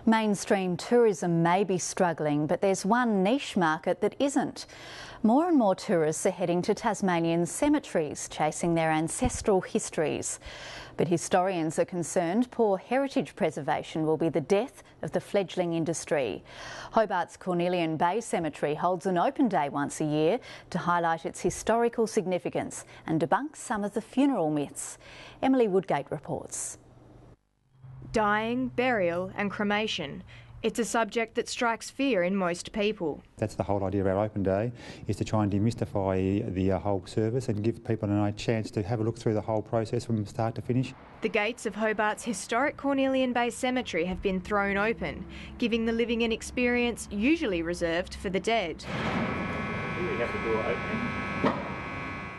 Mainstream tourism may be struggling, but there's one niche market that isn't. More and more tourists are heading to Tasmanian cemeteries, chasing their ancestral histories. But historians are concerned poor heritage preservation will be the death of the fledgling industry. Hobart's Cornelian Bay Cemetery holds an open day once a year to highlight its historical significance and debunk some of the funeral myths. Emily Woodgate reports. Dying, burial and cremation. It's a subject that strikes fear in most people. That's the whole idea of our open day, is to try and demystify the whole service and give people a chance to have a look through the whole process from start to finish. The gates of Hobart's historic Cornelian Bay Cemetery have been thrown open, giving the living an experience usually reserved for the dead. We have the door opening.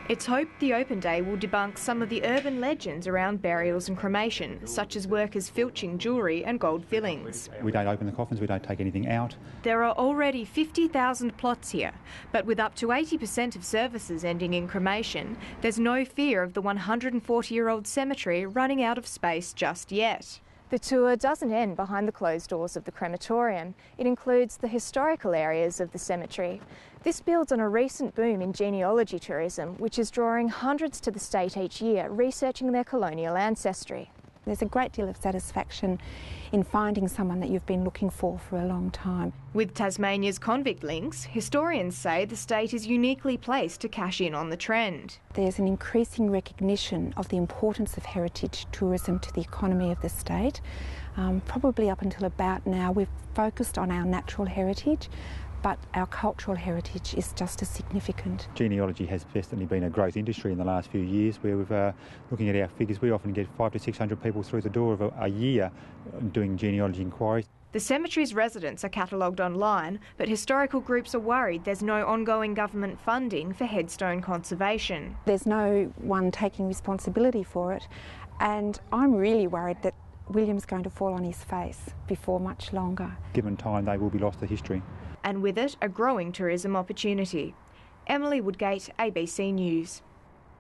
It's hoped the open day will debunk some of the urban legends around burials and cremation, such as workers filching jewellery and gold fillings. We don't open the coffins, we don't take anything out. There are already 50,000 plots here, but with up to 80% of services ending in cremation, there's no fear of the 140-year-old cemetery running out of space just yet. The tour doesn't end behind the closed doors of the crematorium. It includes the historical areas of the cemetery. This builds on a recent boom in genealogy tourism, which is drawing hundreds to the state each year, researching their colonial ancestry. There's a great deal of satisfaction in finding someone that you've been looking for a long time. With Tasmania's convict links, historians say the state is uniquely placed to cash in on the trend. There's an increasing recognition of the importance of heritage tourism to the economy of the state. Probably up until about now, we've focused on our natural heritage, but our cultural heritage is just as significant. Geneaology has definitely been a growth industry in the last few years, where we've, looking at our figures, we often get 500 to 600 people through the door of a year doing genealogy inquiries. The cemetery's residents are catalogued online, but historical groups are worried there's no ongoing government funding for headstone conservation. There's no one taking responsibility for it, and I'm really worried that William's going to fall on his face before much longer. Given time, they will be lost to history. And with it, a growing tourism opportunity. Emily Woodgate, ABC News.